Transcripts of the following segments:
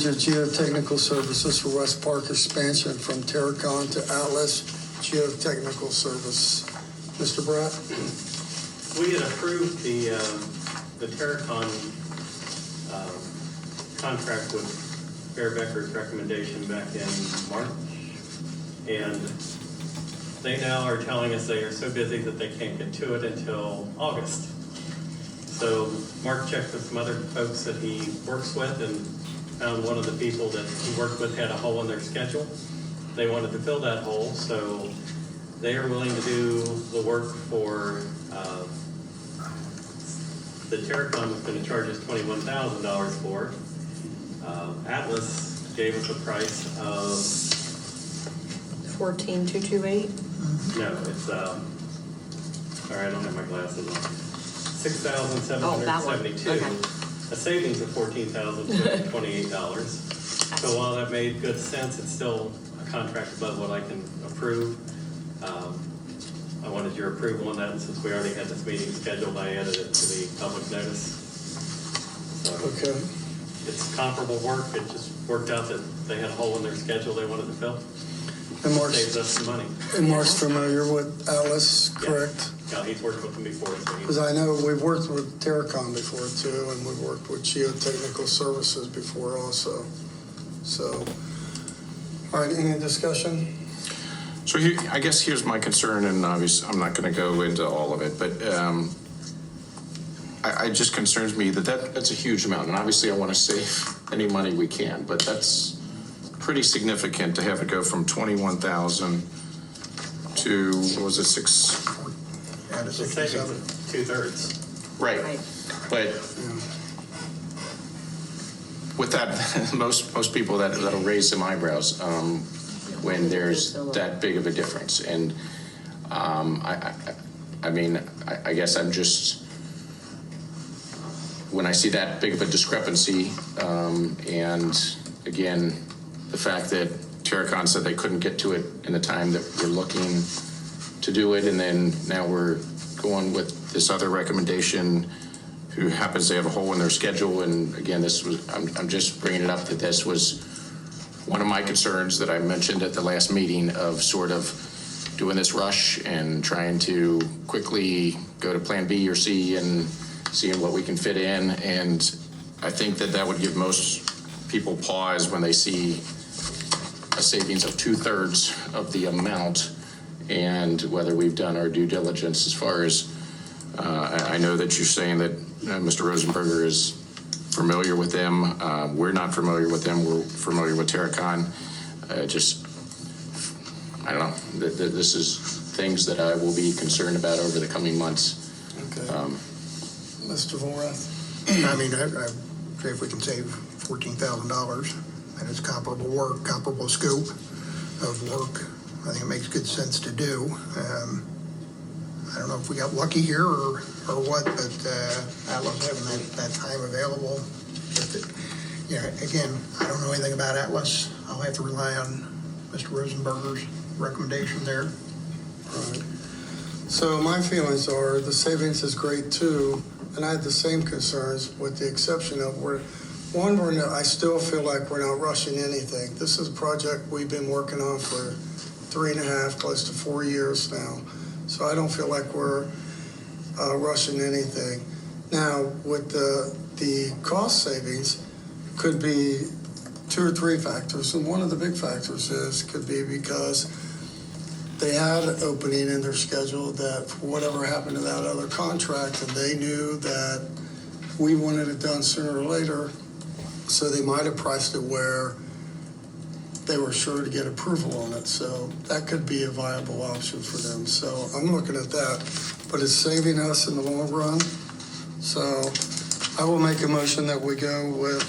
Geotechnical Services for West Park expansion from Terracon to Atlas Geotechnical Service. Mr. Bratt? We had approved the Terracon contract with Bear Becker's recommendation back in March, and they now are telling us they are so busy that they can't get to it until August. So Mark checked with some other folks that he works with and found one of the people that he worked with had a hole in their schedule. They wanted to fill that hole, so they are willing to do the work for the Terracon was going to charge us $21,000 for it. Atlas gave us a price of $14,228. no, it's sorry, I don't have my glasses on. $6,772. Okay. A savings of $14,228. So while that made good sense, it's still a contract above what I can approve. I wanted your approval on that, and since we already had this meeting scheduled, I added it to the public notice. So Okay. it's comparable work. It just worked out that they had a hole in their schedule they wanted to fill. And Saves us some money. Mark's familiar with Atlas, correct? Yeah, he's worked with them before. So Because I know we've worked with Terracon before too, and we've worked with Geotechnical Services before also. So, all right, any discussion? So here, I guess here's my concern, and obviously I'm not going to go into all of it, but it just concerns me that's a huge amount, and obviously I want to save any money we can, but that's pretty significant to have it go from 21,000 to, what was it, 6? it's a savings of 2/3. Right. But with that, most people that'll raise some eyebrows when there's that big of a difference. And I mean, I guess I'm just, when I see that big of a discrepancy, and again, the fact that Terracon said they couldn't get to it in the time that we're looking to do it, and then now we're going with this other recommendation who happens to have a hole in their schedule. And again, this was, I'm just bringing it up that this was one of my concerns that I mentioned at the last meeting, of sort of doing this rush and trying to quickly go to plan B or C and seeing what we can fit in. And I think that would give most people pause when they see a savings of 2/3 of the amount, and whether we've done our due diligence as far as, I know that you're saying that Mr. Rosenberger is familiar with them. We're not familiar with them. We're familiar with Terracon. I don't know. This is things that I will be concerned about over the coming months. Okay. Mr. Vorath? I mean, I say if we can save $14,000, and it's comparable work, comparable scope of work, I think it makes good sense to do. I don't know if we got lucky here or what, but Atlas having that time available. Again, I don't know anything about Atlas. I'll have to rely on Mr. Rosenberger's recommendation there. Right. So my feelings are the savings is great too, and I had the same concerns with the exception of I still feel like we're not rushing anything. This is a project we've been working on for 3.5, close to 4 years now. So I don't feel like we're rushing anything. Now, with the cost savings, could be 2 or 3 factors, and one of the big factors could be because they had an opening in their schedule that for whatever happened to that other contract, and they knew that we wanted it done sooner or later, so they might have priced it where they were sure to get approval on it. So that could be a viable option for them. So I'm looking at that, but it's saving us in the long run. So I will make a motion that we go with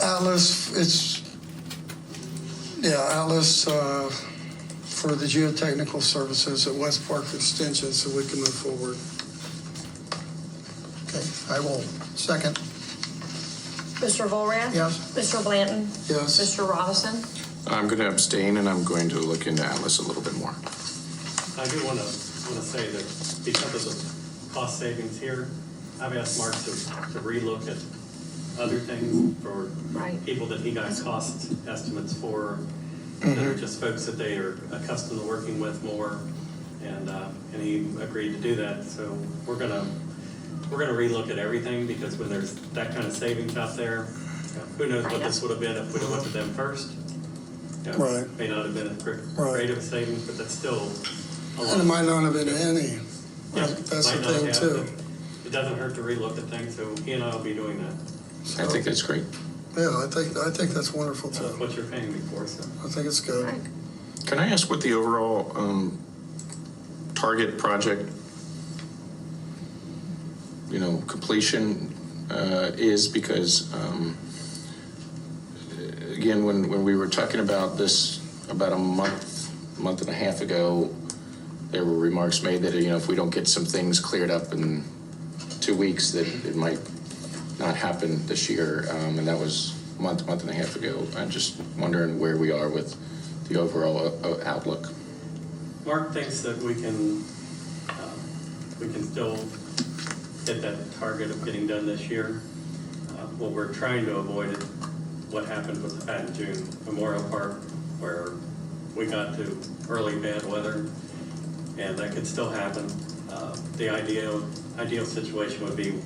Atlas. Atlas for the geotechnical services at West Park Extension, so we can move forward. Okay, I will second. Mr. Volrath? Yes. Mr. Blanton? Yes. Mr. Robinson? I'm going to abstain, and I'm going to look into Atlas a little bit more. I do want to say that because of the cost savings here, I've asked Mark to relook at other things for Right. people that he got cost estimates for, that are just folks that they are accustomed to working with more, and he agreed to do that. So we're gonna relook at everything, because when there's that kind of savings out there, who knows what this would have been if we'd have looked at them first. Right. May not have been as Right. great of a savings, but that's still a lot. And it might not have been any. Yeah, That's the might not thing have, too. but it doesn't hurt to relook at things, so he and I will be doing that. I think that's great. Yeah, I think that's wonderful That's too. what you're paying me for, so. I think it's good. Right. Can I ask what the overall target project, completion is? Because again, when we were talking about this about a month and a half ago, there were remarks made that if we don't get some things cleared up in 2 weeks, that it might not happen this year, and that was a month and a half ago. I'm just wondering where we are with the overall outlook. Mark thinks that we can still hit that target of getting done this year. What we're trying to avoid is what happened with the Pat June Memorial Park, where we got to early bad weather, and that could still happen. The ideal situation would be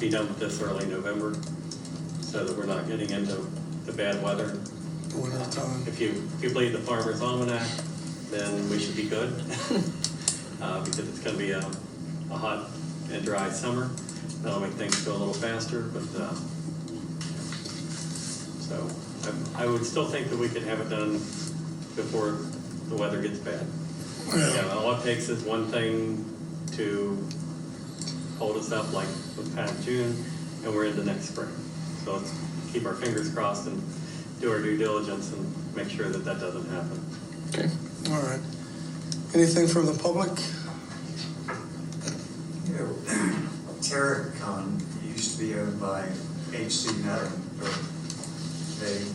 done with this early November, so that we're not getting into the bad weather. Winter time. If you believe the Farmer's Almanac, then we should be good, because it's going to be a hot and dry summer. That'll make things go a little faster, but so I would still think that we could have it done before the weather gets bad. Yeah. All it takes is one thing to hold us up, like with Pat June, and we're into next spring. So let's keep our fingers crossed and do our due diligence and make sure that doesn't happen. Okay. All right. Anything from the public? Terracon used to be owned by H.C. Nutting, or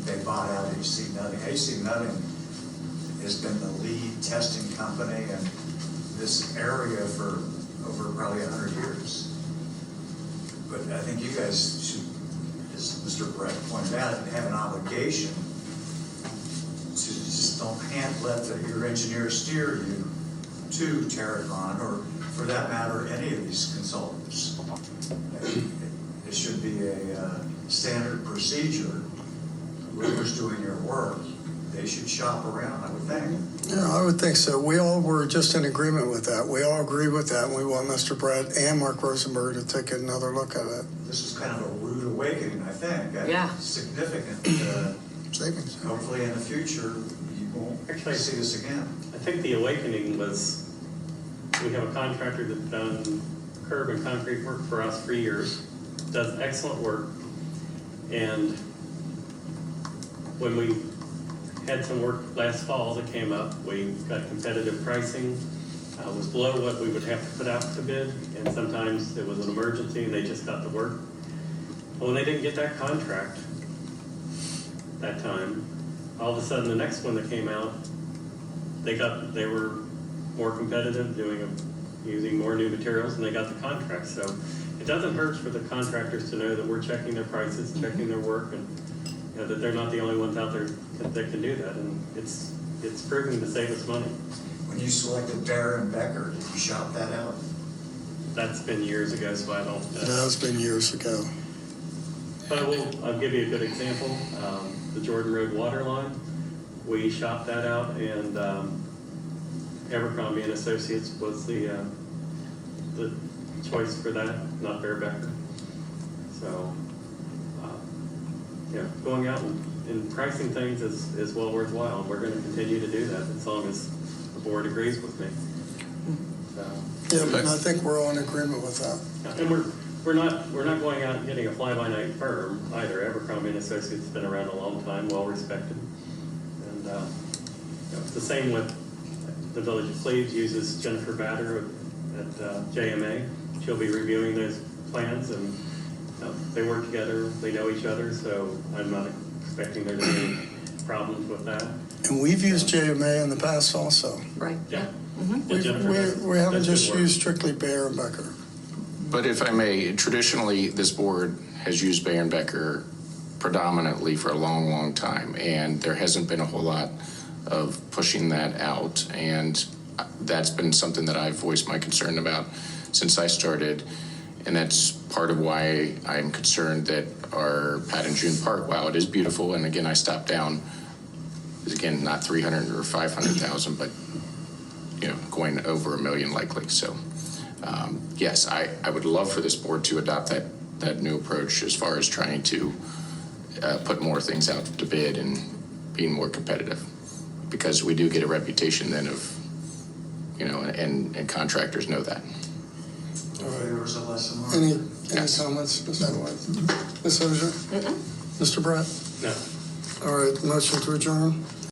they bought out H.C. Nutting. H.C. Nutting has been the lead testing company in this area for over probably 100 years. But I think you guys should, as Mr. Brett pointed out, have an obligation to just don't let your engineer steer you to Terracon, or for that matter, any of these consultants. It should be a standard procedure. Whoever's doing your work, they should shop around, I would think. Yeah, I would think so. We all were just in agreement with that. We all agree with that, and we want Mr. Brett and Mark Rosenberg to take another look at it. This is kind of a rude awakening, I think. Yeah. Significant. Savings. Hopefully in the future, you won't Actually, see this again. I think the awakening was, we have a contractor that's done curb and concrete work for us for years, does excellent work, and when we had some work last fall that came up, we got competitive pricing, was below what we would have to put out to bid, and sometimes it was an emergency and they just got the work. But when they didn't get that contract that time, all of a sudden the next one that came out, they were more competitive, using more new materials, and they got the contract. So it doesn't hurt for the contractors to know that we're checking their prices, checking their work, and that they're not the only ones out there that can do that. And it's proving to save us money. When you selected Darren Becker, did you shop that out? That's been years ago, so I don't. That's been years ago. But I'll give you a good example. The Jordan Road water line, we shopped that out, and Abercrombie and Associates was the choice for that, not Bear Becker. So, going out and pricing things is well worthwhile, and we're going to continue to do that as long as the board agrees with me. So, Yeah, but I think we're all in agreement with that. and we're not going out and getting a fly-by-night firm either. Abercrombie and Associates has been around a long time, well respected, and it's the same with the Village of Cleves. Uses Jennifer Batter at JMA. She'll be reviewing those plans, and they work together. They know each other, so I'm not expecting there to be any problems with that. And we've used JMA in the past also. Right. Yeah. Mm-hmm. Yeah, Jennifer does We haven't good just work. used strictly Bear and Becker. But if I may, traditionally, this board has used Bayer and Becker predominantly for a long, long time, and there hasn't been a whole lot of pushing that out, and that's been something that I've voiced my concern about since I started, and that's part of why I'm concerned that our Pat and June Park, while it is beautiful, and again, I stopped down, is again, not 300 or 500,000, but going over $1 million likely. So yes, I would love for this board to adopt that new approach as far as trying to put more things out to bid and being more competitive, because we do get a reputation then of, and contractors know that. There was a lesson learned. Any Yes. comments, Mr. White? Ms. Ozier? Mr. Brett? No. All right, motion to adjourn?